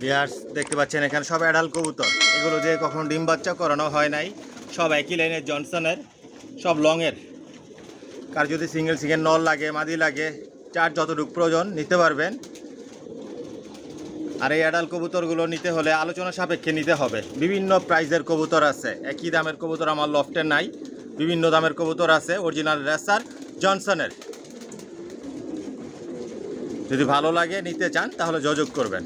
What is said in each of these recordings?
Viewers দেখতে পাচ্ছেন এখানে সব অ্যাডাল্ট কবুতর, এগুলো যে কখনো ডিম বাচ্চা করানো হয় নাই, সব একই লাইনের জনসনের, সব লংয়ের। কার যদি সিঙ্গেল সিঙ্গেল নল লাগে, মাদি লাগে, চার যতটুকু প্রয়োজন নিতে পারবেন। আর এই অ্যাডাল্ট কবুতরগুলো নিতে হলে আলোচনা সাপেক্ষে নিতে হবে। বিভিন্ন প্রাইজের কবুতর আছে, একই দামের কবুতর আমার লফটে নাই, বিভিন্ন দামের কবুতর আছে অরিজিনাল রেসার জনসনের। যদি ভালো লাগে নিতে চান তাহলে যোগাযোগ করবেন।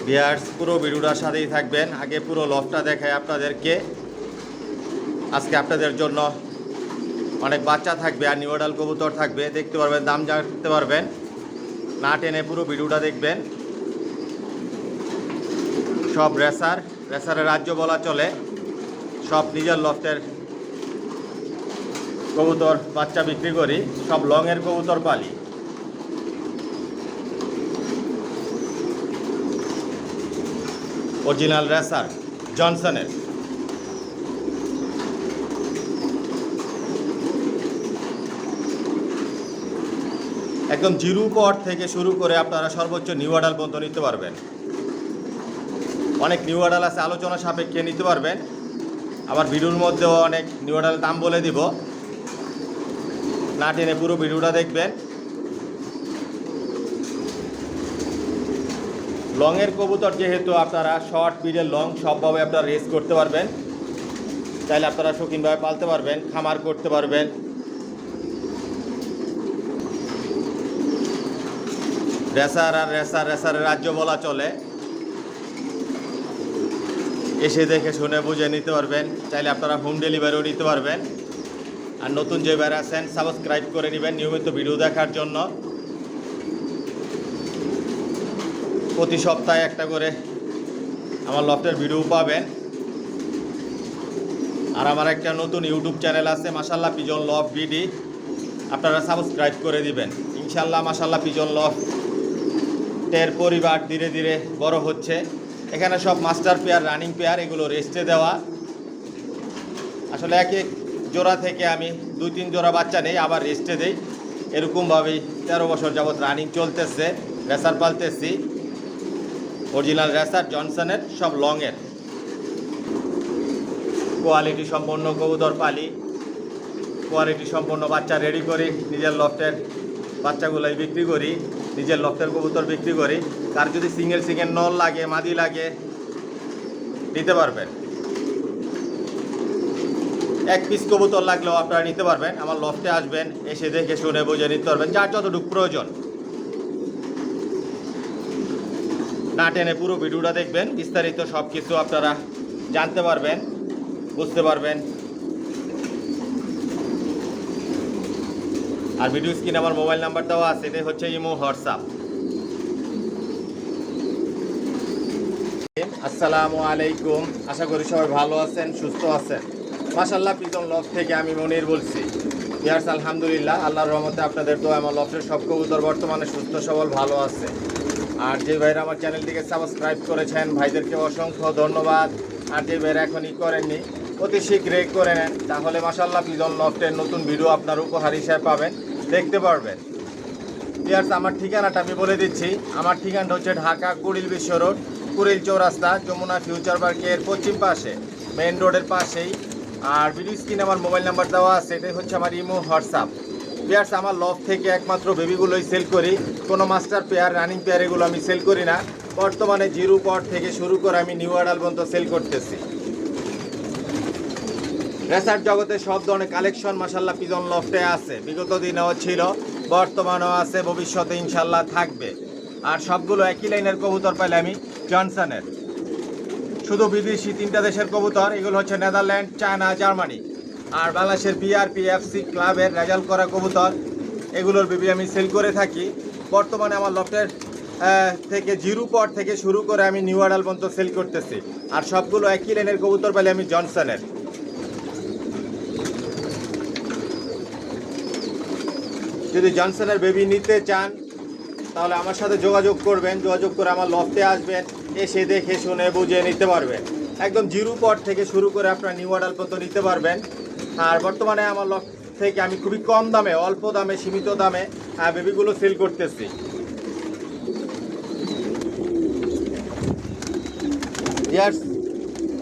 ভিউয়ার্স পুরো ভিডিওটার সাথেই থাকবেন। আগে পুরো লফটটা দেখায় আপনাদেরকে। আজকে আপনাদের জন্য অনেক বাচ্চা থাকবে আর নিউ অ্যাডাল্ট কবুতর থাকবে, দেখতে পারবেন, দাম জানতে পারবেন। না টেনে পুরো ভিডিওটা দেখবেন। সব রেসারের রাজ্য বলা চলে। সব নিজের লফটের কবুতর বাচ্চা বিক্রি করি, সব লংয়ের কবুতর পালি। অরিজিনাল রেসার জনসনের। একদম জিরো পট থেকে শুরু করে আপনারা সর্বোচ্চ নিউ অ্যাডাল্ট পর্যন্ত নিতে পারবেন। অনেক নিউ অ্যাডাল্ট আছে, আলোচনা সাপেক্ষে নিতে পারবেন। আবার ভিডিওর মধ্যেও অনেক নিউ অ্যাডাল্ট দাম বলে দিব। না টেনে পুরো ভিডিওটা দেখবেন। লংয়ের কবুতর যেহেতু আপনারা শর্ট, মিডল, লং সবভাবে আপনারা রেস করতে পারবেন। চাইলে আপনারা শৌখিনভাবে পালতে পারবেন, খামার করতে পারবেন। রেসারের রাজ্য বলা চলে। এসে দেখে শুনে বুঝে নিতে পারবেন। চাইলে আপনারা হোম ডেলিভারিও নিতে পারবেন। আর নতুন যে ভাইরা আছেন সাবস্ক্রাইব করে নেবেন নিয়মিত ভিডিও দেখার জন্য। প্রতি সপ্তাহে একটা করে আমার লফটের ভিডিও পাবেন। আর আমার একটা নতুন ইউটিউব চ্যানেল আছে মাশাআল্লাহ পিজন লফট বিডি, আপনারা সাবস্ক্রাইব করে দিবেন। ইনশাআল্লাহ মাশাআল্লাহ পিজন লফটের পরিবার ধীরে ধীরে বড় হচ্ছে। এখানে সব মাস্টার পেয়ার, রানিং পেয়ার, এগুলো রেস্টে দেওয়া। আসলে এক এক জোড়া থেকে আমি 2-3 জোড়া বাচ্চা নেই, আবার রেস্টে দেই। এরকমভাবেই 13 বছর যাবৎ রানিং চলতেছে, রেসার পালতেছি। অরিজিনাল রেসার জনসনের, সব লংয়ের কোয়ালিটি সম্পন্ন কবুতর পালি। কোয়ালিটি সম্পন্ন বাচ্চা রেডি করি, নিজের লফটের বাচ্চাগুলোই বিক্রি করি, নিজের লফটের কবুতর বিক্রি করি। তার যদি সিঙ্গেল সিঙ্গেল নল লাগে, মাদি লাগে নিতে পারবেন। এক পিস কবুতর লাগলেও আপনারা নিতে পারবেন। আমার লফটে আসবেন, এসে দেখে শুনে বুঝে নিতে পারবেন, যার যতটুকু প্রয়োজন। না টেনে পুরো ভিডিওটা দেখবেন, বিস্তারিত সব কিছু আপনারা জানতে পারবেন, বুঝতে পারবেন। আর ভিডিও স্ক্রিনে আমার মোবাইল নাম্বার দেওয়া আছে, এটাই হচ্ছে ইমো, হোয়াটসঅ্যাপ। আসসালামু আলাইকুম, আশা করি সবাই ভালো আছেন, সুস্থ আছেন। মাশাআল্লাহ পিজন লফট থেকে আমি মনির বলছি। ভিউয়ার্স আলহামদুলিল্লাহ, আল্লাহর রহমতে আপনাদের তো আমার লফটের সব কবুতর বর্তমানে সুস্থ সবল ভালো আছে। আর যে ভাইরা আমার চ্যানেলটিকে সাবস্ক্রাইব করেছেন ভাইদেরকে অসংখ্য ধন্যবাদ। আর যে ভাইরা এখনই করেননি অতি শীঘ্রই করে নেন, তাহলে মাশাআল্লাহ পিজন লফটের নতুন ভিডিও আপনার উপহার হিসেবে পাবেন, দেখতে পারবেন। ভিউয়ার্স আমার ঠিকানাটা আমি বলে দিচ্ছি। আমার ঠিকানাটা হচ্ছে ঢাকা কুড়িল বিশ্ব রোড, কুড়িল চৌরাস্তা, যমুনা ফিউচার পার্কের পশ্চিম পাশে, মেইন রোডের পাশেই। আর ভিডিও স্ক্রিনে আমার মোবাইল নাম্বার দেওয়া আছে, এটাই হচ্ছে আমার ইমো, হোয়াটসঅ্যাপ। পেয়ার্স আমার লফট থেকে একমাত্র বেবিগুলোই সেল করি, কোনো মাস্টার পেয়ার, রানিং পেয়ার এগুলো আমি সেল করি না। বর্তমানে জিরো পট থেকে শুরু করে আমি নিউ অ্যাডাল্ট পর্যন্ত সেল করতেছি। রেসার জগতে সব ধরনের কালেকশন মাশাআল্লাহ পিজন লফটে আছে। বিগত দিনেও ছিল, বর্তমানেও আছে, ভবিষ্যতে ইনশাল্লাহ থাকবে। আর সবগুলো একই লাইনের কবুতর পাইলে আমি জনসনের। শুধু বিদেশি 3টা দেশের কবুতর, এগুলো হচ্ছে নেদারল্যান্ড, চায়না, জার্মানি। আর বাংলাদেশের বিআরপিএফসি ক্লাবের রেজাল্ট করা কবুতর, এগুলোর বেবি আমি সেল করে থাকি। বর্তমানে আমার লফটের থেকে জিরো পট থেকে শুরু করে আমি নিউ অ্যাডাল্ট পর্যন্ত সেল করতেছি। আর সবগুলো একই লাইনের কবুতর পাইলে আমি জনসনের। যদি জনসনের বেবি নিতে চান তাহলে আমার সাথে যোগাযোগ করবেন, যোগাযোগ করে আমার লফটে আসবেন, এসে দেখে শুনে বুঝে নিতে পারবেন। একদম জিরো পট থেকে শুরু করে আপনার নিউ অ্যাডাল্ট পর্যন্ত নিতে পারবেন। আর বর্তমানে আমার লফট থেকে আমি খুবই কম দামে, অল্প দামে, সীমিত দামে বেবিগুলো সেল করতেছি।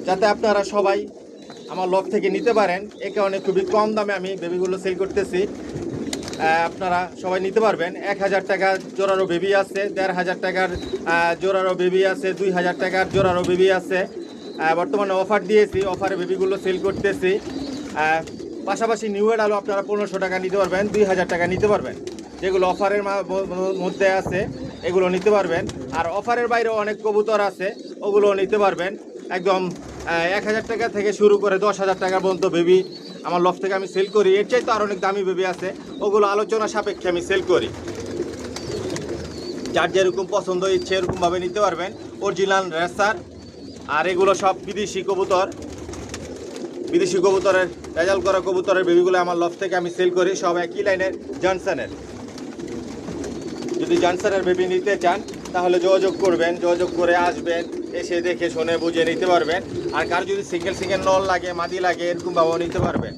যাতে আপনারা সবাই আমার লফট থেকে নিতে পারেন, এ কারণে খুবই কম দামে আমি বেবিগুলো সেল করতেছি। আপনারা সবাই নিতে পারবেন। 1000 টাকার জোড়ারও বেবি আছে, 1500 টাকার জোড়ারও বেবি আছে, 2000 টাকার জোড়ারও বেবি আছে। বর্তমানে অফার দিয়েছি, অফারে বেবিগুলো সেল করতেছি। পাশাপাশি নিউ এড আলো আপনারা 1500 টাকা নিতে পারবেন, 2000 টাকা নিতে পারবেন। যেগুলো অফারের মধ্যে আছে এগুলো নিতে পারবেন। আর অফারের বাইরেও অনেক কবুতর আছে, ওগুলো নিতে পারবেন। একদম 1000 টাকা থেকে শুরু করে 10,000 টাকা পর্যন্ত বেবি আমার লফট থেকে আমি সেল করি। এর চাইতে আর অনেক দামি বেবি আছে, ওগুলো আলোচনা সাপেক্ষে আমি সেল করি। যার যেরকম পছন্দ ইচ্ছে এরকমভাবে নিতে পারবেন। Original racer. আর এগুলো সব বিদেশি কবুতর, বিদেশি কবুতরের রেজাল্ট করা কবুতরের বেবিগুলো আমার লফট থেকে আমি সেল করি। সব একই লাইনের জনসনের। যদি জনসনের বেবি নিতে চান তাহলে যোগাযোগ করবেন, যোগাযোগ করে আসবেন, এসে দেখে শুনে বুঝে নিতে পারবেন। আর কার যদি সিঙ্গেল সিঙ্গেল নল লাগে, মাদি লাগে, এরকমভাবেও নিতে পারবেন।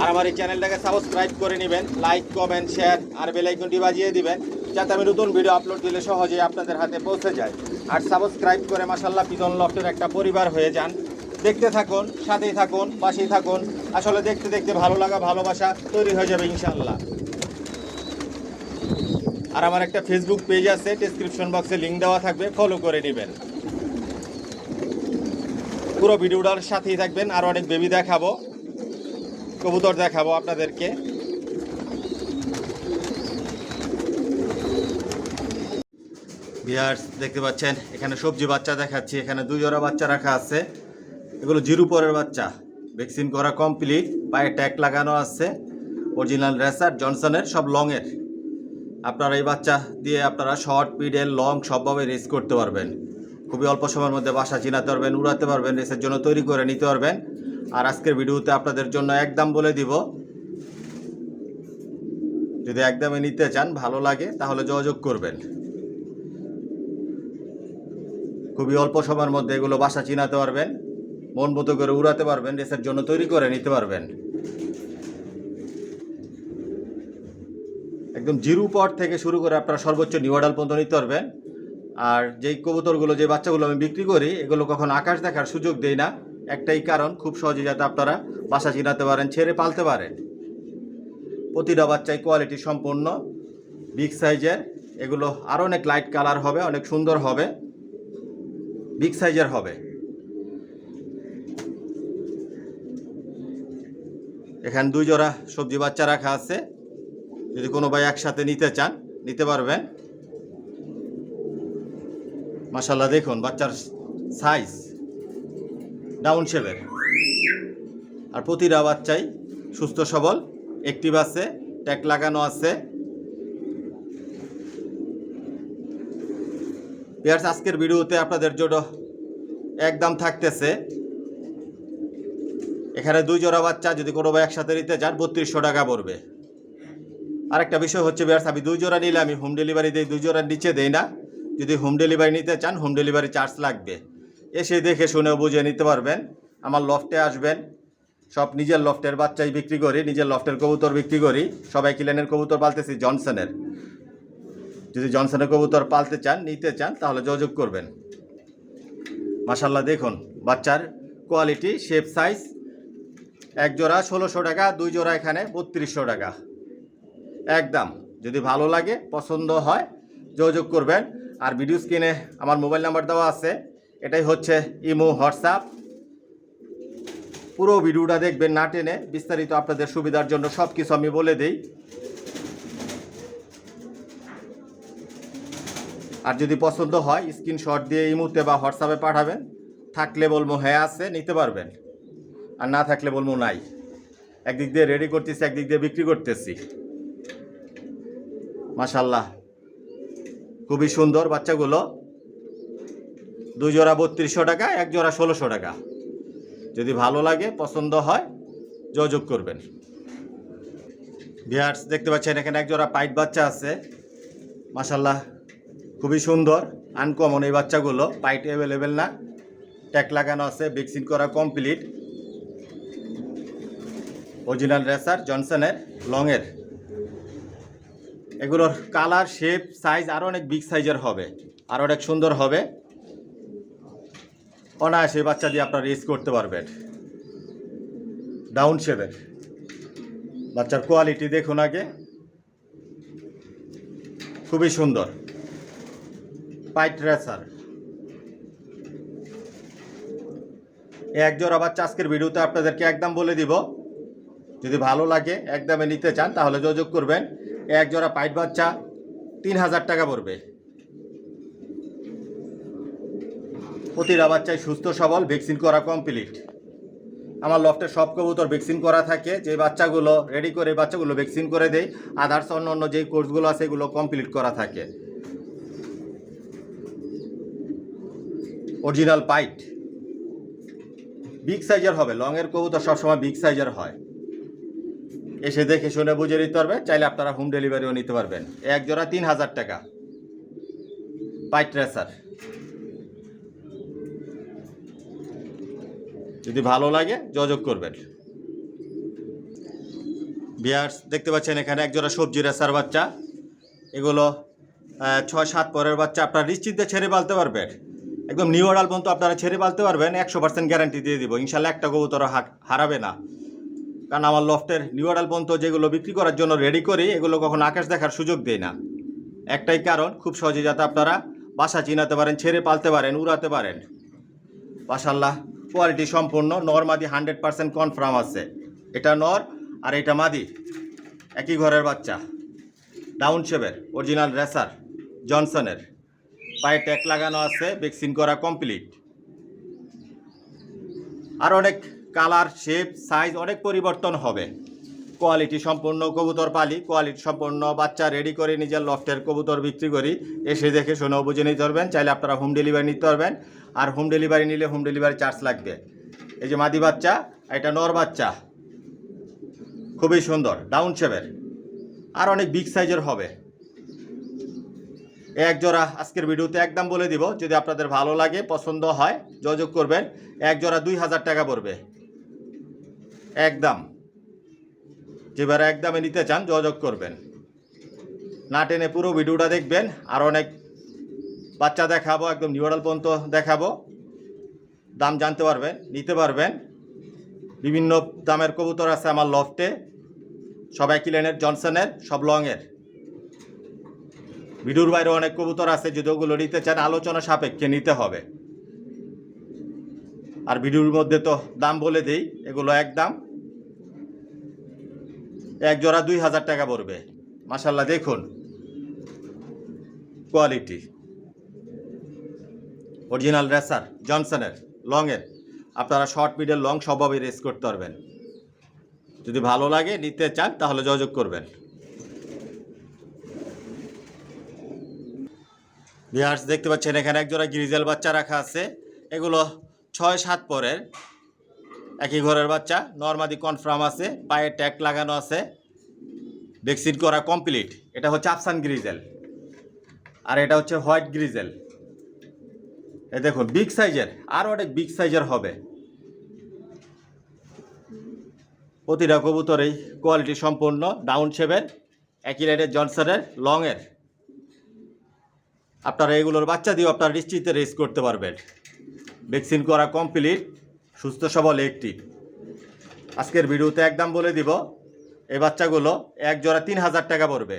আর আমার এই চ্যানেলটাকে সাবস্ক্রাইব করে নেবেন, লাইক কমেন্ট শেয়ার আর বেল আইকনটি বাজিয়ে দিবেন, যাতে আমি নতুন ভিডিও আপলোড দিলে সহজেই আপনাদের হাতে পৌঁছে যায়। আর সাবস্ক্রাইব করে মাশাআল্লাহ পিজন লফটের একটা পরিবার হয়ে যান। দেখতে থাকুন, সাথেই থাকুন, পাশেই থাকুন। আসলে দেখতে দেখতে ভালো লাগা, ভালোবাসা তৈরি হয়ে যাবে ইনশাআল্লাহ। আর আমার একটা ফেসবুক পেজ আছে, ডেসক্রিপশন বক্সে লিঙ্ক দেওয়া থাকবে, ফলো করে নেবেন। পুরো ভিডিওটার সাথেই থাকবেন। আর অনেক বেবি দেখাবো, কবুতর দেখাবো আপনাদেরকে। ভিউয়ার্স দেখতে পাচ্ছেন এখানে সবজি বাচ্চা দেখাচ্ছি। এখানে 2 জোড়া বাচ্চা রাখা আছে। এগুলো জিরো পরের বাচ্চা, ভ্যাকসিন করা কমপ্লিট, পায়ে ট্যাগ লাগানো আছে, অরিজিনাল রেসার জনসনের, সব লংয়ের। আপনারা এই বাচ্চা দিয়ে আপনারা শর্ট, মিডল, লং সবভাবে রেস করতে পারবেন। খুবই অল্প সময়ের মধ্যে বাসা চিনাতে পারবেন, উড়াতে পারবেন, রেসের জন্য তৈরি করে নিতে পারবেন। আর আজকের ভিডিওতে আপনাদের জন্য একদম বলে দিব। যদি একদমই নিতে চান, ভালো লাগে, তাহলে যোগাযোগ করবেন। খুবই অল্প সময়ের মধ্যে এগুলো বাসা চিনাতে পারবেন, মন মতো করে উড়াতে পারবেন, রেসের জন্য তৈরি করে নিতে পারবেন। একদম জিরো পট থেকে শুরু করে আপনারা সর্বোচ্চ নিউডাল পর্যন্ত নিতে পারবেন। আর যেই কবুতরগুলো, যে বাচ্চাগুলো আমি বিক্রি করি, এগুলো কখন আকাশ দেখার সুযোগ দেই না। একটাই কারণ, খুব সহজে যাতে আপনারা বাসা চিনাতে পারেন, ছেড়ে পালতে পারেন। প্রতিটা বাচ্চাই কোয়ালিটি সম্পন্ন, বিগ সাইজের। এগুলো আরও অনেক লাইট কালার হবে, অনেক সুন্দর হবে, বিগ সাইজের হবে। এখানে 2 জোড়া সবজি বাচ্চা রাখা আছে। যদি কোনো ভাই একসাথে নিতে চান, নিতে পারবেন। মাশাআল্লাহ দেখুন বাচ্চার সাইজ ডাউন শেপের। আর প্রতিটা বাচ্চাই সুস্থ সবল, অ্যাক্টিভ আছে, ট্যাগ লাগানো আছে। ভিউয়ার্স আজকের ভিডিওতে আপনাদের জন্য একদম থাকতেছে, এখানে 2 জোড়া বাচ্চা যদি কোনো ভাই একসাথে নিতে চান 3200 টাকা পড়বে। আরেকটা বিষয় হচ্ছে ভিউয়ার্স, আমি 2 জোড়া নিলে আমি হোম ডেলিভারি দিই, 2 জোড়ার নিচে দেই না। যদি হোম ডেলিভারি নিতে চান, হোম ডেলিভারি চার্জ লাগবে। এসে দেখে শুনে বুঝে নিতে পারবেন। আমার লফটে আসবেন, সব নিজের লফটের বাচ্চাই বিক্রি করি, নিজের লফটের কবুতর বিক্রি করি। সবাই কিলেনের কবুতর পালতেছি জনসনের। যদি জনসনের কবুতর পালতে চান, নিতে চান, তাহলে যোগাযোগ করবেন। মাশাআল্লাহ দেখুন বাচ্চার কোয়ালিটি, শেপ, সাইজ। 1 জোড়া 1600 টাকা, 2 জোড়া এখানে 3200 টাকা একদম। যদি ভালো লাগে, পছন্দ হয়, যোগাযোগ করবেন। আর ভিডিও স্ক্রিনে আমার মোবাইল নাম্বার দেওয়া আছে, এটাই হচ্ছে ইমো, হোয়াটসঅ্যাপ। পুরো ভিডিওটা দেখবেন, না টেনে, বিস্তারিত আপনাদের সুবিধার জন্য সব কিছু আমি বলে দিই। আর যদি পছন্দ হয়, স্ক্রিনশট দিয়ে ইমোতে বা হোয়াটসঅ্যাপে পাঠাবেন। থাকলে বলবো হ্যাঁ আছে, নিতে পারবেন। আর না থাকলে বলবো নাই। একদিক দিয়ে রেডি করতেছি, একদিক দিয়ে বিক্রি করতেছি। মাশাআল্লাহ খুবই সুন্দর বাচ্চাগুলো। 2 জোড়া 3200 টাকা, 1 জোড়া 1600 টাকা। যদি ভালো লাগে, পছন্দ হয়, যোগাযোগ করবেন। ভিউয়ার্স দেখতে পাচ্ছেন এখানে 1 জোড়া পাইট বাচ্চা আছে। মাশাআল্লাহ খুবই সুন্দর, আনকমন এই বাচ্চাগুলো। পাইট অ্যাভেলেবেল না, ট্যাগ লাগানো আছে, ভ্যাকসিন করা কমপ্লিট, অরিজিনাল রেসার জনসনের লংয়ের। এগুলোর কালার শেপ সাইজ আরও অনেক বিগ সাইজের হবে, আর অনেক সুন্দর হবে। অনায়াসে বাচ্চা দিয়ে আপনারা রেস করতে পারবেন। ডাউন শেপের বাচ্চার কোয়ালিটি দেখুন আগে, খুবই সুন্দর। পাইট রেসার এক জোড়া বাচ্চা আজকের ভিডিওতে আপনাদেরকে একদম বলে দিব। যদি ভালো লাগে একদমে নিতে চান তাহলে যোগাযোগ করবেন। এক জোড়া পাইট বাচ্চা 3000 টাকা পড়বে। প্রতিটা বাচ্চাই সুস্থ সবল, ভ্যাকসিন করা কমপ্লিট। আমার লফটে সব কবুতর ভ্যাকসিন করা থাকে। যে বাচ্চাগুলো রেডি করে বাচ্চাগুলো ভ্যাকসিন করে দেয়, আদার্স অন্য অন্য যেই কোর্সগুলো আছে এগুলো কমপ্লিট করা থাকে। অরিজিনাল পাইট বিগ সাইজের হবে। লংয়ের কবুতর সবসময় বিগ সাইজের হয়। এসে দেখে শুনে বুঝে নিতে পারবেন। চাইলে আপনারা হোম ডেলিভারিও নিতে পারবেন। এক জোড়া 3000 টাকা পাইট রেসার। যদি ভালো লাগে যোগাযোগ করবেন। ভিউয়ার্স দেখতে পাচ্ছেন এখানে এক জোড়া সবজি রেসার বাচ্চা। এগুলো 6-7 পরের বাচ্চা আপনারা নিশ্চিন্তে ছেড়ে পালতে পারবেন। একদম নিউ অর্ডার পর্যন্ত আপনারা ছেড়ে পালতে পারবেন। 100% গ্যারান্টি দিয়ে দিব। ইনশাল্লাহ একটা কবুতর হারাবে না। কারণ আমার লফটের নিউ অর্ডার পর্যন্ত যেগুলো বিক্রি করার জন্য রেডি করি এগুলো কখনো আকাশ দেখার সুযোগ দেয় না। একটাই কারণ, খুব সহজে যাতে আপনারা বাসা চিনাতে পারেন, ছেড়ে পালতে পারেন, উড়াতে পারেন। মাশাআল্লাহ কোয়ালিটি সম্পূর্ণ। নর মাদি 100% কনফার্ম আছে। এটা নর আর এটা মাদি, একই ঘরের বাচ্চা। ডাউন শেপের অরিজিনাল রেসার জনসনের। পায়ে ট্যাগ লাগানো আছে, ভ্যাকসিন করা কমপ্লিট। আর অনেক কালার শেপ সাইজ অনেক পরিবর্তন হবে। কোয়ালিটি সম্পূর্ণ কবুতর পালি, কোয়ালিটি সম্পূর্ণ বাচ্চা রেডি করে নিজের লফটের কবুতর বিক্রি করি। এসে দেখে শুনেও বুঝে নিতে পারবেন। চাইলে আপনারা হোম ডেলিভারি নিতে পারবেন। আর হোম ডেলিভারি নিলে হোম ডেলিভারি চার্জ লাগবে। এই যে মাদি বাচ্চা, এটা নর বাচ্চা, খুবই সুন্দর ডাউন শেপের, আর অনেক বিগ সাইজের হবে। এক জোড়া আজকের ভিডিওতে একদম বলে দিব। যদি আপনাদের ভালো লাগে পছন্দ হয় যোগাযোগ করবেন। এক জোড়া 2000 টাকা পড়বে একদম। যেবারে একদমে নিতে চান যোগাযোগ করবেন। না টেনে পুরো ভিডিওটা দেখবেন। আর অনেক বাচ্চা দেখাবো, একদম নিউ অর্ডার পর্যন্ত দেখাবো। দাম জানতে পারবেন, নিতে পারবেন। বিভিন্ন দামের কবুতর আছে আমার লফটে, সব একই লাইনের জনসনের, সব লংয়ের। ভিডিওর বাইরে অনেক কবুতর আছে, যদি ওগুলো নিতে চান আলোচনা সাপেক্ষে নিতে হবে। আর ভিডিওর মধ্যে তো দাম বলে দেই। এগুলো একদম এক জোড়া 2000 টাকা পড়বে। মাশাআল্লাহ দেখুন কোয়ালিটি। অরিজিনাল রেসার জনসনের লংয়ের। আপনারা শর্ট মিডল লং সবভাবে রেস করতে পারবেন। যদি ভালো লাগে নিতে চান তাহলে যোগাযোগ করবেন। ভিউয়ার্স দেখতে পাচ্ছেন এখানে এক জোড়া গ্রিজেল বাচ্চা রাখা আছে। এগুলো 6-7 পরের, একই ঘরের বাচ্চা। নরমাদি কনফার্ম আছে, পায়ে ট্যাগ লাগানো আছে, ভ্যাকসিন করা কমপ্লিট। এটা হচ্ছে আফসান গ্রিজেল, আর এটা হচ্ছে হোয়াইট গ্রিজেল। এই দেখুন বিগ সাইজের, আর অনেক বিগ সাইজের হবে। প্রতিটা কবুতরেই কোয়ালিটি সম্পূর্ণ। ডাউন শেপের, একই রেডের জনসনের লংয়ের। আপনারা এগুলোর বাচ্চা দিয়েও আপনারা নিশ্চিন্তে রেস করতে পারবেন। ভ্যাকসিন করা কমপ্লিট, সুস্থ সবল একটি। আজকের ভিডিওতে একদম বলে দিব। এই বাচ্চাগুলো এক জোড়া 3000 টাকা পড়বে।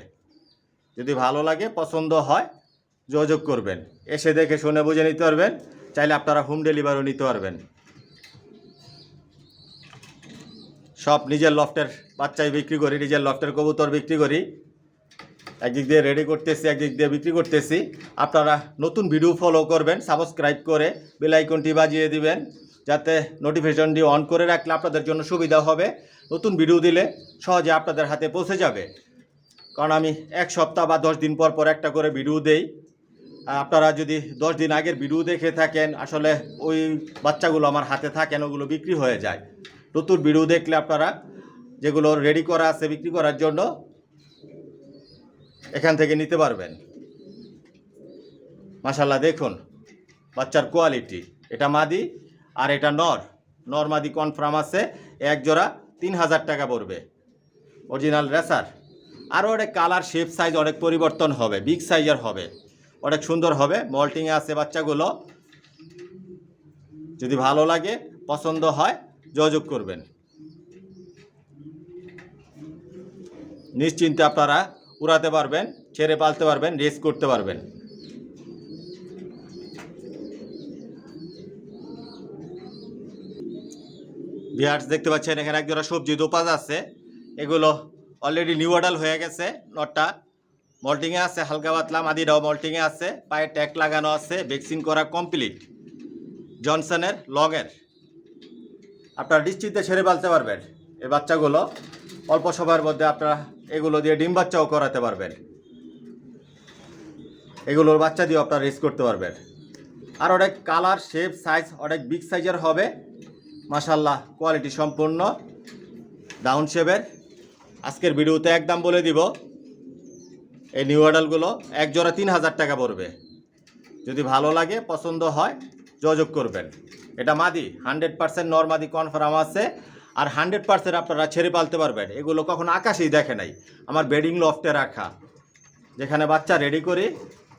যদি ভালো লাগে পছন্দ হয় যোগাযোগ করবেন। এসে দেখে শুনে বুঝে নিতে পারবেন। চাইলে আপনারা হোম ডেলিভারিও নিতে পারবেন। সব নিজের লফটের বাচ্চাই বিক্রি করি, নিজের লফটের কবুতর বিক্রি করি। একদিক দিয়ে রেডি করতেছি, একদিক দিয়ে বিক্রি করতেছি। আপনারা নতুন ভিডিও ফলো করবেন, সাবস্ক্রাইব করে বেল আইকনটি বাজিয়ে দিবেন, যাতে নোটিফিকেশনটি অন করে রাখলে আপনাদের জন্য সুবিধা হবে। নতুন ভিডিও দিলে সহজে আপনাদের হাতে পৌঁছে যাবে। কারণ আমি এক সপ্তাহ বা 10 দিন পর পর একটা করে ভিডিও দেই। আপনারা যদি 10 দিন আগের ভিডিও দেখে থাকেন, আসলে ওই বাচ্চাগুলো আমার হাতে থাকেন, ওগুলো বিক্রি হয়ে যায়। নতুন ভিডিও দেখলে আপনারা যেগুলো রেডি করা আছে বিক্রি করার জন্য এখান থেকে নিতে পারবেন। মাশাআল্লাহ দেখুন বাচ্চার কোয়ালিটি। এটা মাদি আর এটা নর। নর মাদি কনফার্ম আছে। এক জোড়া 3000 টাকা পড়বে। অরিজিনাল রেসার আরও অনেক কালার শেপ সাইজ অনেক পরিবর্তন হবে, বিগ সাইজের হবে, অনেক সুন্দর হবে। মল্টিংয়ে আছে বাচ্চাগুলো। যদি ভালো লাগে, পছন্দ হয়, যোগাযোগ করবেন। নিশ্চিন্তে আপনারা উড়াতে পারবেন, ছেড়ে পালতে পারবেন, রেস করতে পারবেন। ভিউয়ার্স দেখতে পাচ্ছেন এখানে একজোড়া সবজি দোপাজ আছে। এগুলো অলরেডি নিউ অর্ডার হয়ে গেছে। নটটা মল্টিংয়ে আছে, হালকা পাতলা। মাদিরাও মল্টিংয়ে আছে, পায়ে ট্যাগ লাগানো আছে, ভ্যাকসিন করা কমপ্লিট। জনসনের লগের। আপনারা নিশ্চিন্তে ছেড়ে পালতে পারবেন এই বাচ্চাগুলো। অল্প সময়ের মধ্যে আপনারা এগুলো দিয়ে ডিম বাচ্চাও করাতে পারবেন। এগুলোর বাচ্চা দিয়েও আপনারা রেস করতে পারবেন। আর অনেক কালার শেপ সাইজ অনেক বিগ সাইজের হবে। মাশাআল্লাহ, কোয়ালিটি সম্পূর্ণ ডাউন শেপের। আজকের ভিডিওতে একদম বলে দিব, এই নিউ অর্ডারগুলো এক জোড়া 3000 টাকা পড়বে। যদি ভালো লাগে, পছন্দ হয়, যোগাযোগ করবেন। এটা মাদি 100% নরমাদি কনফার্ম আছে। আর 100% আপনারা ছেড়ে পালতে পারবেন। এগুলো কখনো আকাশেই দেখে নাই, আমার বেডিং লফটে রাখা, যেখানে বাচ্চা রেডি করি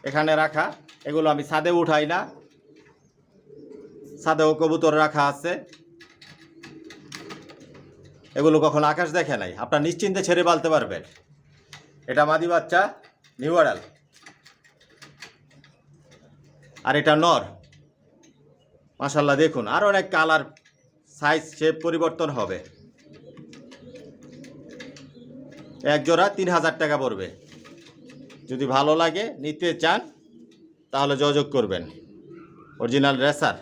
এখানে রাখা। এগুলো আমি ছাদে উঠাই না, ছাদেও কবুতর রাখা আছে। এগুলো কখনো আকাশ দেখে নাই, আপনারা নিশ্চিন্তে ছেড়ে পালতে পারবেন। এটা মাদি বাচ্চা, নিউ অর্ডার। আর এটা নর। মাশাআল্লাহ দেখুন, আর অনেক কালার সাইজ শেপ পরিবর্তন হবে। এক জোড়া 3000 টাকা পড়বে। যদি ভালো লাগে, নিতে চান, তাহলে যোগাযোগ করবেন। Original racer.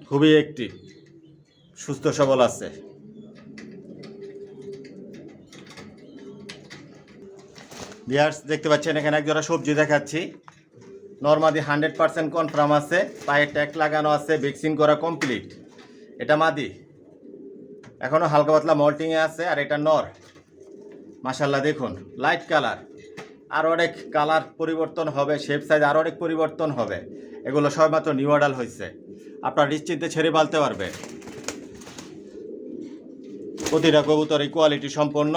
খুবই একটি সুস্থ সবল আছে। ভিউয়ার্স দেখতে পাচ্ছেন এখানে এক জোড়া সবজি দেখাচ্ছি। নরমাদি 100% কনফার্ম আছে, পায়ে ট্যাগ লাগানো আছে, ভ্যাকসিন করা কমপ্লিট। এটা মাদি, এখনও হালকা পাতলা মল্টিংয়ে আছে। আর এটা নর। মাশাআল্লাহ দেখুন, লাইট কালার। আর অনেক কালার পরিবর্তন হবে, শেপ সাইজ আর অনেক পরিবর্তন হবে। এগুলো সবেমাত্র নিউ অর্ডার হয়েছে। আপনারা নিশ্চিন্তে ছেড়ে পালতে পারবেন। প্রতিটা কবুতর এই কোয়ালিটি সম্পন্ন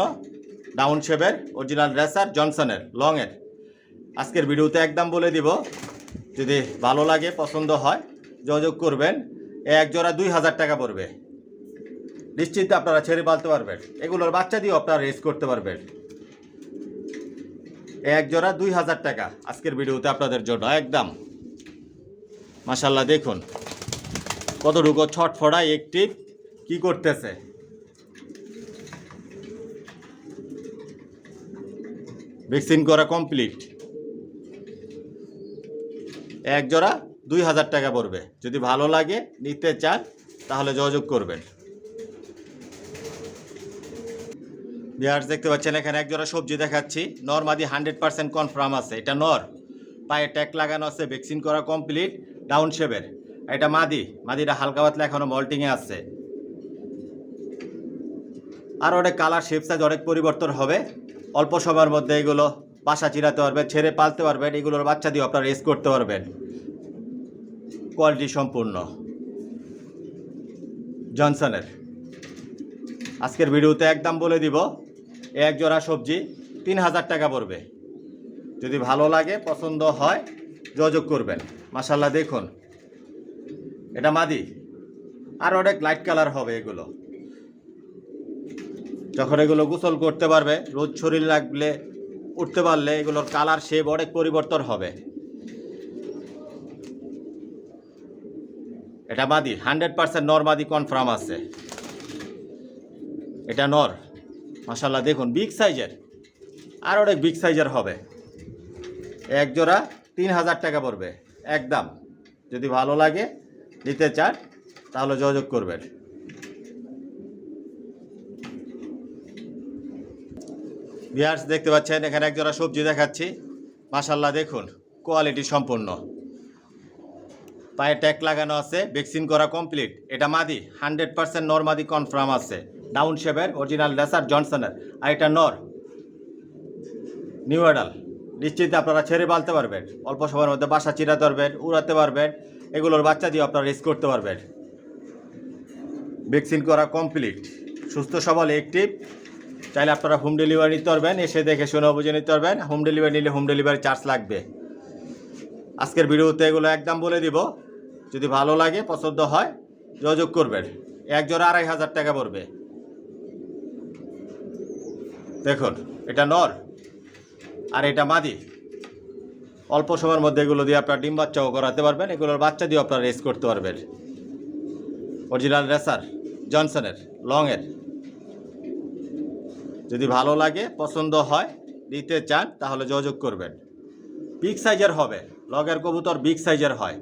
ডাউন শেপের, অরিজিনাল রেসার, জনসনের লংয়ের। আজকের ভিডিওতে একদম বলে দিব, যদি ভালো লাগে, পছন্দ হয়, যোগাযোগ করবেন। এক জোড়া 2000 টাকা পড়বে। নিশ্চিন্তে আপনারা ছেড়ে পালতে পারবেন। এগুলোর বাচ্চা দিয়েও আপনারা রেস করতে পারবেন। এক জোড়া 2000 টাকা আজকের ভিডিওতে আপনাদের জন্য একদম। মাশাআল্লাহ দেখুন কতটুকু ছটফড়ায় একটিভ, কি করতেছে। ভ্যাকসিন করা কমপ্লিট। এক জোড়া 2000 টাকা পড়বে। যদি ভালো লাগে, নিতে চান, তাহলে যোগাযোগ করবেন। ভিউয়ার্স দেখতে পাচ্ছেন এখানে এক জোড়া সবজি দেখাচ্ছি। নরমাদি 100% কনফার্ম আছে। এটা নর, পায়ে ট্যাগ লাগানো আছে, ভ্যাকসিন করা কমপ্লিট, ডাউন শেপের। এটা মাদি, মাদিটা হালকা পাতলা এখনো মল্টিংয়ে আছে। আর অনেক কালার শেপ সাইজ অনেক পরিবর্তন হবে। অল্প সময়ের মধ্যে এগুলো বাসা চিরাতে পারবেন, ছেড়ে পালতে পারবেন। এগুলোর বাচ্চা দিয়ে আপনারা রেস করতে পারবেন। কোয়ালিটি সম্পূর্ণ জনসনের। আজকের ভিডিওতে একদম বলে দিব, এক জোড়া সবজি 3000 টাকা পড়বে। যদি ভালো লাগে, পছন্দ হয়, যোগাযোগ করবেন। মাশাআল্লাহ দেখুন, এটা মাদি। আর অনেক লাইট কালার হবে এগুলো। যখন এগুলো গোসল করতে পারবে, রোদ শরীর লাগলে, উঠতে পারলে, এগুলোর কালার শেপ অনেক পরিবর্তন হবে। এটা মাদি 100% নর মাদি কনফার্ম আছে। এটা নর। মাশাআল্লাহ দেখুন, বিগ সাইজের, আর অনেক বিগ সাইজের হবে। এক জোড়া 3000 টাকা পড়বে একদম। যদি ভালো লাগে, নিতে চান, তাহলে যোগাযোগ করবেন। ভিউয়ার্স দেখতে পাচ্ছেন এখানে এক জোড়া সবজি দেখাচ্ছি। মাশাআল্লাহ দেখুন, কোয়ালিটি সম্পূর্ণ। পায়ে ট্যাগ লাগানো আছে, ভ্যাকসিন করা কমপ্লিট। এটা মাদি 100% নর মাদি কনফার্ম আছে, ডাউন শেপের, অরিজিনাল রেসার, জনসনের। আর এটা নর, নিউ অর্ডার। নিশ্চিন্তে আপনারা ছেড়ে পালতে পারবেন। অল্প সময়ের মধ্যে বাসা চিরাতে পারবেন, উড়াতে পারবেন। এগুলোর বাচ্চা দিয়ে আপনারা রেস করতে পারবেন। ভ্যাকসিন করা কমপ্লিট, সুস্থ সবল অ্যাক্টিভ। চাইলে আপনারা হোম ডেলিভারি নিতে পারবেন, এসে দেখে শুনে বুঝে নিতে পারবেন। হোম ডেলিভারি নিলে হোম ডেলিভারি চার্জ লাগবে। আজকের ভিডিওতে এগুলো একদম বলে দিব। যদি ভালো লাগে, পছন্দ হয়, যোগাযোগ করবেন। এক জোড়া 2500 টাকা পড়বে। দেখুন, এটা নর আর এটা মাদি। অল্প সময়ের মধ্যে এগুলো দিয়ে আপনার ডিম বাচ্চাও করাতে পারবেন। এগুলোর বাচ্চা দিয়ে আপনারা রেস করতে পারবেন। অরিজিনাল রেসার জনসনের লংয়ের। যদি ভালো লাগে, পছন্দ হয়, নিতে চান, তাহলে যোগাযোগ করবেন। বিগ সাইজের হবে, লগের কবুতর বিগ সাইজের হয়।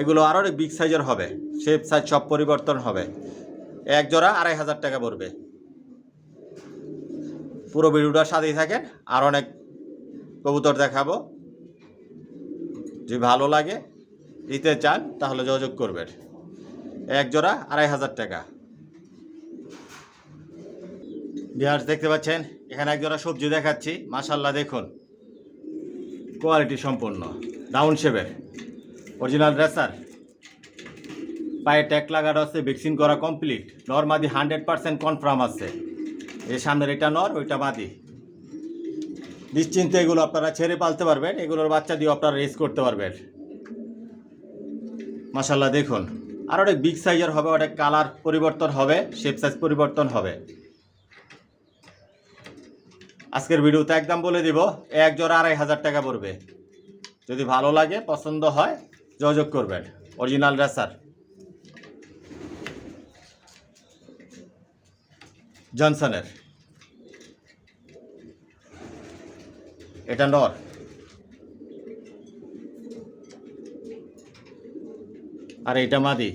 এগুলো আরও অনেক বিগ সাইজের হবে, শেপ সাইজ সব পরিবর্তন হবে। এক জোড়া 2500 টাকা পড়বে। পুরো ভিডিওটার সাথেই থাকেন, আর অনেক কবুতর দেখাবো। যদি ভালো লাগে, নিতে চান, তাহলে যোগাযোগ করবেন। এক জোড়া 2500 টাকা। ভিউয়ার্স দেখতে পাচ্ছেন, এখানে এক জোড়া সবজি দেখাচ্ছি। মাশাআল্লাহ, দেখুন কোয়ালিটি সম্পন্ন, ডাউন শেপের, অরিজিনাল রেসার। পায়ে ট্যাগ লাগানো আছে, ভ্যাকসিন করা কমপ্লিট। নর মাদি 100% কনফার্ম আছে। এই সামনের এটা নর, ওইটা মাদি। নিশ্চিন্তে এগুলো আপনারা ছেড়ে পালতে পারবেন। এগুলোর বাচ্চা দিয়ে আপনারা রেস করতে পারবেন। মাশাআল্লাহ, দেখুন আর অনেক বিগ সাইজের হবে, অনেক কালার পরিবর্তন হবে, শেপ সাইজ পরিবর্তন হবে। আজকের ভিডিওতে একদম বলে দিব, এক জোড়া 2500 টাকা পড়বে। যদি ভালো লাগে, পছন্দ হয়, যোগাযোগ করবেন। অরিজিনাল রেসার জনসনের। এটা নর, আর এটা মাদি।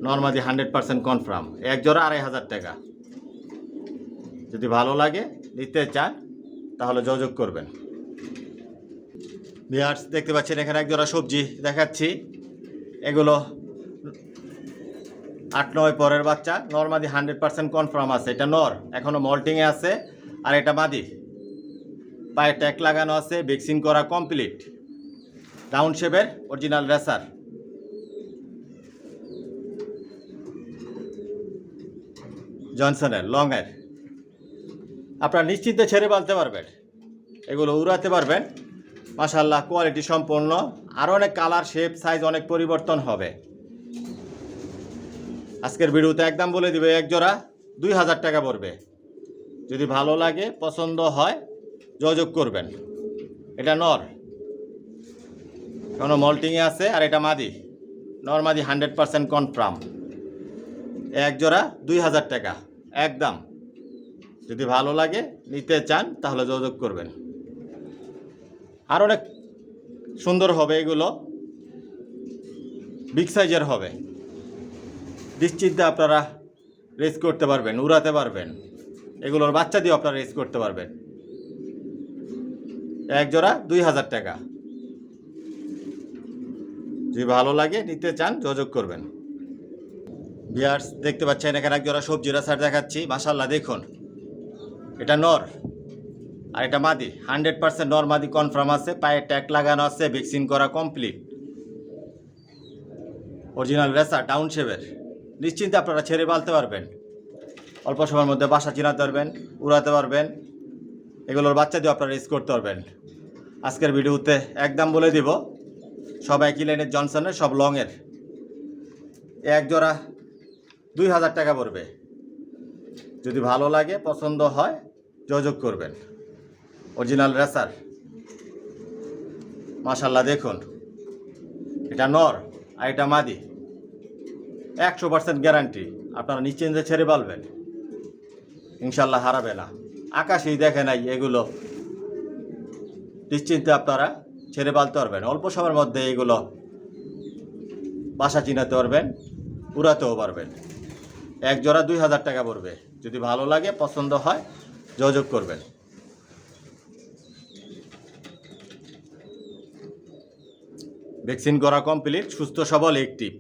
নর মাদি 100% কনফার্ম। এক জোড়া 2500 টাকা। যদি ভালো লাগে, নিতে চান, তাহলে যোগাযোগ করবেন। ভিউয়ার্স দেখতে পাচ্ছেন, এখানে এক জোড়া সবজি দেখাচ্ছি। এগুলো 8-9 পরের বাচ্চা। নর মাদি 100% কনফার্ম আছে। এটা নর, এখনও মল্টিংয়ে আছে। আর এটা মাদি, পায়ে ট্যাগ লাগানো আছে, ভ্যাকসিন করা কমপ্লিট। ডাউন শেপের, অরিজিনাল রেসার। জনসনের লংয়ের। আপনারা নিশ্চিন্তে ছেড়ে পালতে পারবেন, এগুলো উড়াতে পারবেন। মাশাআল্লাহ, কোয়ালিটি সম্পন্ন। আরও অনেক কালার, শেপ, সাইজ অনেক পরিবর্তন হবে। আজকের ভিডিওতে একদম বলে দিবে, এক জোড়া 2000 টাকা পড়বে। যদি ভালো লাগে, পছন্দ হয়, যোগাযোগ করবেন। এটা নর, কোনো মল্টিংয়ে আছে। আর এটা মাদি, নর মাদি 100% কনফার্ম। এক জোড়া 2000 টাকা একদম। যদি ভালো লাগে, নিতে চান, তাহলে যোগাযোগ করবেন। আর অনেক সুন্দর হবে এগুলো, বিগ সাইজের হবে। নিশ্চিন্তে আপনারা রেস করতে পারবেন, উড়াতে পারবেন। এগুলোর বাচ্চা দিয়ে আপনারা রেস করতে পারবেন। এক জোড়া 2000 টাকা। যদি ভালো লাগে, নিতে চান, যোগাযোগ করবেন। ভিউয়ার্স দেখতে পাচ্ছেন, এখানে এক জোড়া সবজি রেসার দেখাচ্ছি। মাশাআল্লাহ, দেখুন এটা নর আর এটা মাদি। 100% নর মাদি কনফার্ম আছে। পায়ে ট্যাগ লাগানো আছে, ভ্যাকসিন করা কমপ্লিট। অরিজিনাল রেসার, ডাউন শেপের। নিশ্চিন্তে আপনারা ছেড়ে পালতে পারবেন। অল্প সময়ের মধ্যে বাসা চিনাতে পারবেন, উড়াতে পারবেন। এগুলোর বাচ্চা দিয়ে আপনারা রেস করতে পারবেন। আজকের ভিডিওতে একদম বলে দিব, সব একই লাইনের জনসনের, সব লংয়ের। এক জোড়া 2000 টাকা পড়বে। যদি ভালো লাগে, পছন্দ হয়, যোগাযোগ করবেন। Original racer. মাশাআল্লাহ, দেখুন এটা নর আর এটা মাদি। 100% গ্যারান্টি। আপনারা নিশ্চিন্তে ছেড়ে পালবেন, ইনশাল্লাহ হারাবে না। আকাশেই দেখে নাই এগুলো। নিশ্চিন্তে আপনারা ছেড়ে পালতে পারবেন। অল্প সময়ের মধ্যে এগুলো বাসা চিনাতে পারবেন, উড়াতেও পারবেন। এক জোড়া 2000 টাকা পড়বে। যদি ভালো লাগে, পছন্দ হয়, যোগাযোগ করবেন। ভ্যাকসিন করা কমপ্লিট, সুস্থ সবল অ্যাক্টিভ।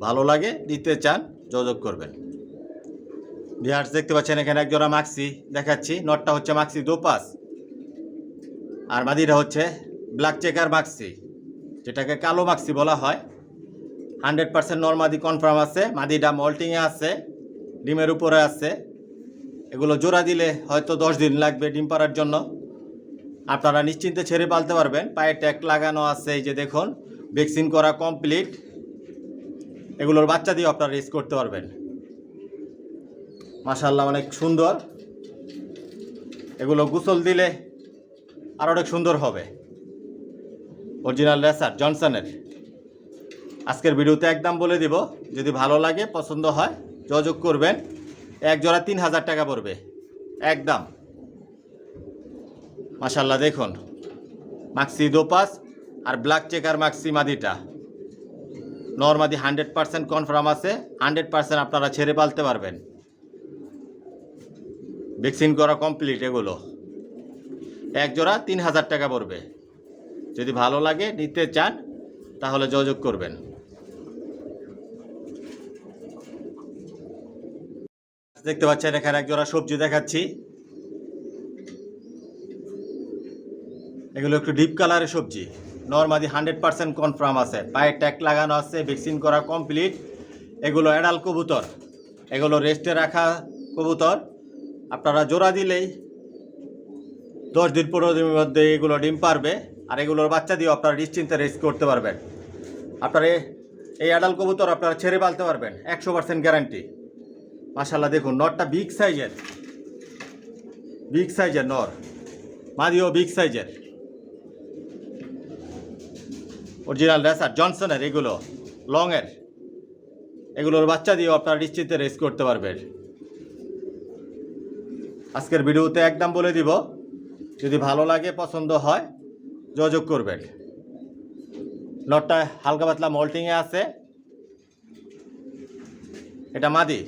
ভালো লাগে, দিতে চান, যোগাযোগ করবেন। ভিউয়ার্স দেখতে পাচ্ছেন, এখানে এক জোড়া মাক্সি দেখাচ্ছি। নটটা হচ্ছে মাক্সি দোপাস, আর মাদিটা হচ্ছে ব্ল্যাক চেকার মাক্সি। যেটাকে কালো মাক্সি বলা হয়। 100% নরমাদি কনফার্ম আছে, মাদিটা মল্টিংয়ে আছে, ডিমের উপরে আছে। এগুলো জোড়া দিলে হয়তো 10 দিন লাগবে ডিম পাড়ার জন্য। আপনারা নিশ্চিন্তে ছেড়ে পালতে পারবেন। পায়ে ট্যাগ লাগানো আছে, এই যে দেখুন, ভ্যাকসিন করা কমপ্লিট। এগুলোর বাচ্চা দিয়ে আপনারা রেস করতে পারবেন। মাশাআল্লাহ অনেক সুন্দর। এগুলো গোসল দিলে আর অনেক সুন্দর হবে। অরিজিনাল রেসার জনসনের। আজকের ভিডিওতে একদম বলে দিব, যদি ভালো লাগে পছন্দ হয় যোগাযোগ করবেন। এক জোড়া 3000 টাকা পড়বে একদম। মাশাআল্লাহ দেখুন, মাক্সি দোপাস আর ব্ল্যাক চেকার মাক্সি মাদিটা নরমাদি 100% কনফার্ম আছে। 100% আপনারা ছেড়ে পালতে পারবেন। ভ্যাকসিন করা কমপ্লিট। এগুলো এক জোড়া 3000 টাকা পড়বে। যদি ভালো লাগে নিতে চান তাহলে যোগাযোগ করবেন। দেখতে পাচ্ছেন এখানে এক জোড়া সবজি দেখাচ্ছি। এগুলো একটু ডিপ কালারের সবজি, নরমাদি 100% কনফার্ম আছে। পায়ে ট্যাগ লাগানো আছে, ভ্যাকসিন করা কমপ্লিট। এগুলো অ্যাডাল কবুতর, এগুলো রেস্টে রাখা কবুতর। আপনারা জোড়া দিলেই 10 দিন 15 দিনের মধ্যে এগুলো ডিম পারবে। আর এগুলোর বাচ্চা দিয়েও আপনারা নিশ্চিন্তে রেস করতে পারবেন। আপনারা এই অ্যাডাল কবুতর আপনারা ছেড়ে পালতে পারবেন, 100% গ্যারান্টি। মাশাআল্লাহ দেখুন, নরটা বিগ সাইজের নর, মাদিও বিগ সাইজের। অরিজিনাল রেসার জনসনের, এগুলো লংয়ের। এগুলোর বাচ্চা দিয়েও আপনারা নিশ্চিন্তে রেস করতে পারবেন। আজকের ভিডিওতে একদম বলে দিব, যদি ভালো লাগে পছন্দ হয় যোগাযোগ করবেন। নটটা হালকা পাতলা মল্টিংয়ে আছে। এটা মাদি।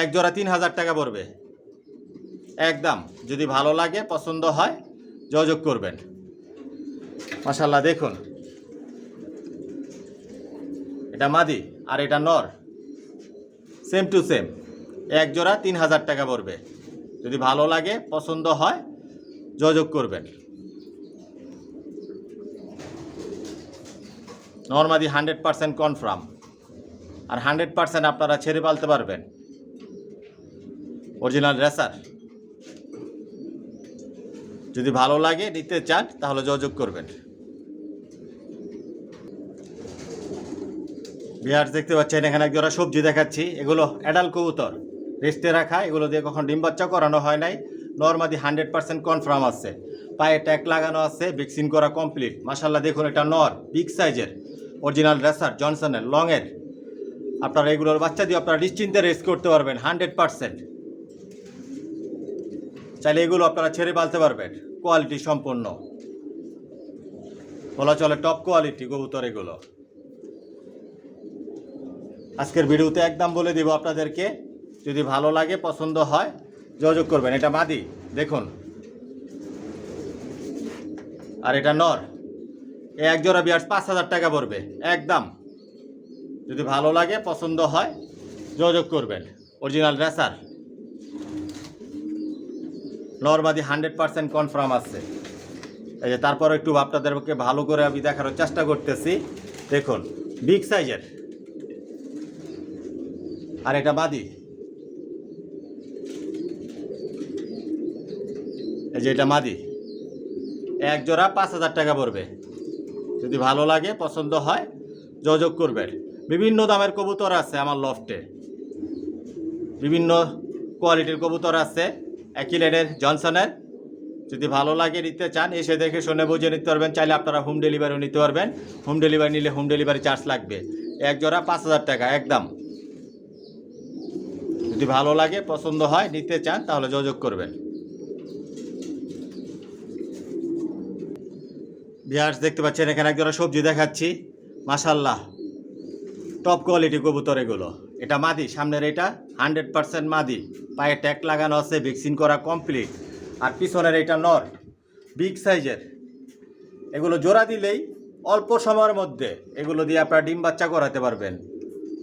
এক জোড়া 3000 টাকা পড়বে একদম। যদি ভালো লাগে পছন্দ হয় যোগাযোগ করবেন। মাশাআল্লাহ দেখুন, এটা মাদি আর এটা নর, সেম টু সেম। এক জোড়া 3000 টাকা পড়বে। যদি ভালো লাগে পছন্দ হয় যোগাযোগ করবেন। নরমাদি 100% কনফার্ম আর 100% আপনারা ছেড়ে পালতে পারবেন। Original racer. যদি ভালো লাগে নিতে চান তাহলে যোগাযোগ করবেন। বিহার দেখতে পাচ্ছেন এখানে এক জোড়া সবজি দেখাচ্ছি। এগুলো অ্যাডাল কবুতর, রেস্টে রাখা। এগুলো দিয়ে কখন ডিম বাচ্চা করানো হয় নাই। নরমাদি 100% কনফার্ম আছে। পায়ে ট্যাগ লাগানো আছে, ভ্যাকসিন করা কমপ্লিট। মাশাআল্লাহ দেখুন, এটা নর বিগ সাইজের, অরিজিনাল রেসার জনসনের লংয়ের। আপনারা এগুলোর বাচ্চা দিয়ে আপনারা নিশ্চিন্তে রেস করতে পারবেন 100%। চাইলে এগুলো আপনারা ছেড়ে পালতে পারবেন। কোয়ালিটি সম্পন্ন, বলা চলে টপ কোয়ালিটি কবুতর এগুলো। আজকের ভিডিওতে একদম বলে দিব আপনাদেরকে, যদি ভালো লাগে পছন্দ হয় যোগাযোগ করবেন। এটা মাদি দেখুন, আর এটা নর। এক জোড়া বিয়ার্স 5000 টাকা পড়বে একদম। যদি ভালো লাগে পছন্দ হয় যোগাযোগ করবেন। অরিজিনাল রেসার, নরমাদি 100% কনফার্ম আছে। এই যে তারপর একটু আপনাদেরকে ভালো করে আমি দেখানোর চেষ্টা করতেছি। দেখুন, বিগ সাইজের। আর এটা মাদি। এই যে এটা মাদি। এক জোড়া 5000 টাকা পড়বে। যদি ভালো লাগে পছন্দ হয় যোগাযোগ করবেন। বিভিন্ন দামের কবুতর আছে আমার লফটে, বিভিন্ন কোয়ালিটির কবুতর আছে। একই লেনের জনসনের। যদি ভালো লাগে নিতে চান এসে দেখে শুনে বুঝে নিতে পারবেন। চাইলে আপনারা হোম ডেলিভারিও নিতে পারবেন। হোম ডেলিভারি নিলে হোম ডেলিভারি চার্জ লাগবে। এক জোড়া 5000 টাকা একদম। যদি ভালো লাগে পছন্দ হয় নিতে চান তাহলে যোগাযোগ করবেন। ভিউয়ার্স দেখতে পাচ্ছেন এখানে এক জোড়া সবজি দেখাচ্ছি। মাশাআল্লাহ টপ কোয়ালিটি কবুতর এগুলো। এটা মাদি, সামনের এটা 100% মাদি। পায়ে ট্যাগ লাগানো আছে, ভ্যাকসিন করা কমপ্লিট। আর পিছনের এটা নর, বিগ সাইজের। এগুলো জোড়া দিলেই অল্প সময়ের মধ্যে এগুলো দিয়ে আপনারা ডিম বাচ্চা করাতে পারবেন।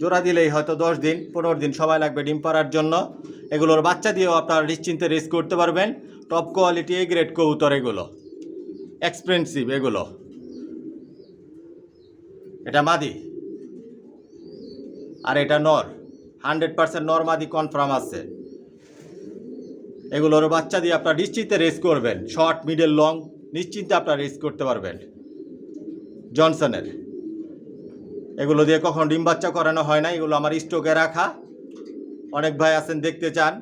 জোড়া দিলেই হয়তো 10 দিন 15 দিন সময় লাগবে ডিম পাড়ার জন্য। এগুলোর বাচ্চা দিয়েও আপনারা নিশ্চিন্তে রেস করতে পারবেন। টপ কোয়ালিটি এ গ্রেড কবুতর এগুলো। এক্সপেন্সিভ এগুলো। এটা মাদি আর এটা নর, 100% নর মাদি কনফার্ম আছে। এগুলোর বাচ্চা দিয়ে আপনারা নিশ্চিন্তে রেস করবেন, শর্ট মিডল লং নিশ্চিন্তে আপনারা রেস করতে পারবেন। জনসনের এগুলো দিয়ে কখন ডিম বাচ্চা করানো হয় না, এগুলো আমার স্টকে রাখা। অনেক ভাই আছেন দেখতে চান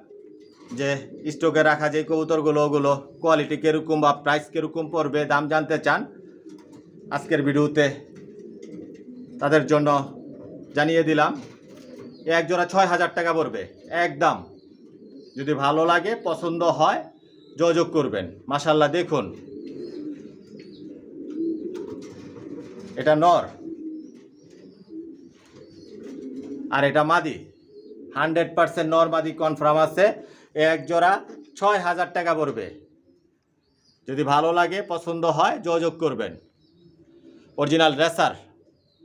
যে স্টকে রাখা যে কবুতরগুলো ওগুলো কোয়ালিটি কীরকম বা প্রাইস কীরকম পড়বে, দাম জানতে চান, আজকের ভিডিওতে তাদের জন্য জানিয়ে দিলাম। এক জোড়া 6,000 টাকা পড়বে একদম। যদি ভালো লাগে পছন্দ হয় যোগাযোগ করবেন। মাশাআল্লাহ দেখুন, এটা নর আর এটা মাদি, 100% নর মাদি কনফার্ম আছে। এক জোড়া 6,000 টাকা পড়বে। যদি ভালো লাগে পছন্দ হয় যোগাযোগ করবেন। অরিজিনাল রেসার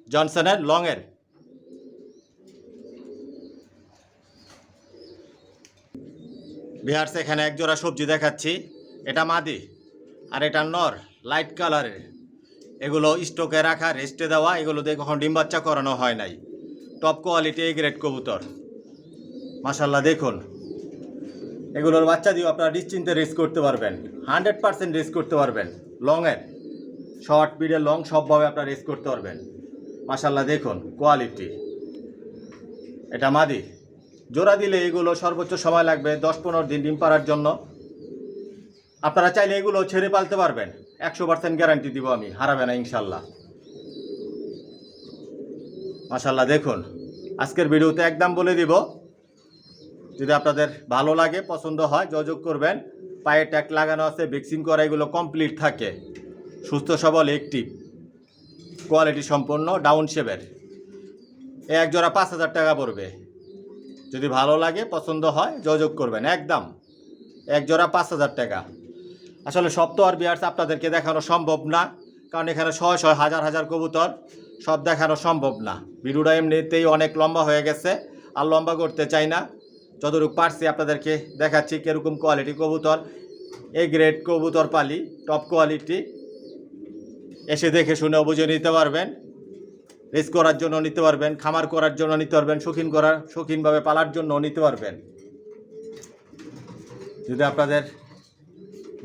জনসনের লংয়ের। বিহার এখানে এক জোড়া সবজি দেখাচ্ছি, এটা মাদি আর এটা নর লাইট কালারের। এগুলো স্টকে রাখা, রেস্টে দেওয়া, এগুলো দিয়ে কখন ডিম বাচ্চা করানো হয় নাই। টপ কোয়ালিটি এ গ্রেড কবুতর। মাশাআল্লাহ দেখুন, এগুলোর বাচ্চা দিয়েও আপনারা নিশ্চিন্তে রেস করতে পারবেন, 100% রেস করতে পারবেন। লংয়ের শর্ট মিডল লং সবভাবে আপনারা রেস করতে পারবেন। মাশাআল্লাহ দেখুন কোয়ালিটি। এটা মাদি, জোড়া দিলে এগুলো সর্বোচ্চ সময় লাগবে 10-15 দিন ডিম পাড়ার জন্য। আপনারা চাইলে এগুলো ছেড়ে পালতে পারবেন, 100% গ্যারান্টি দিব আমি, হারাবে না ইনশাল্লাহ। মাশাআল্লাহ দেখুন, আজকের ভিডিওতে একদম বলে দিব। যদি আপনাদের ভালো লাগে পছন্দ হয় যোগাযোগ করবেন। পায়ে ট্যাগ লাগানো আছে, ভ্যাকসিন করা, এগুলো কমপ্লিট থাকে, সুস্থ সবল অ্যাক্টিভ কোয়ালিটি সম্পন্ন ডাউন শেপের। এক জোড়া 5,000 টাকা পড়বে। যদি ভালো লাগে পছন্দ হয় যোগাযোগ করবেন একদম। এক জোড়া 5,000 টাকা। আসলে সব তো আর বিয়ার্স আপনাদেরকে দেখানো সম্ভব না, কারণ এখানে শয় শয় হাজার হাজার কবুতর, সব দেখানো সম্ভব না। ভিডিওটা এমনিতেই অনেক লম্বা হয়ে গেছে, আর লম্বা করতে চাই না। যতটুকু পারছি আপনাদেরকে দেখাচ্ছি কীরকম কোয়ালিটি কবুতর। এ গ্রেড কবুতর পালি, টপ কোয়ালিটি। এসে দেখে শুনে বুঝে নিতে পারবেন। রেস করার জন্য নিতে পারবেন, খামার করার জন্য নিতে পারবেন, শৌখিনভাবে পালার জন্য নিতে পারবেন। যদি আপনাদের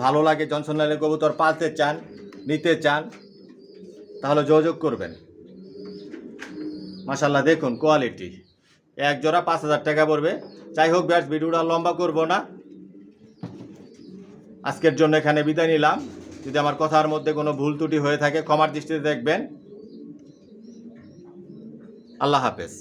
ভালো লাগে জনসন লাইনের কবুতর পালতে চান, নিতে চান, তাহলে যোগাযোগ করবেন। মাশাআল্লাহ দেখুন কোয়ালিটি। এক জোড়া 5,000 টাকা পড়বে। যাই হোক ব্যাস, ভিডিওটা লম্বা করব না, আজকের জন্য এখানে বিদায় নিলাম। যদি আমার কথার মধ্যে কোনো ভুল ত্রুটি হয়ে থাকে ক্ষমার দৃষ্টিতে দেখবেন। আল্লাহ হাফেজ।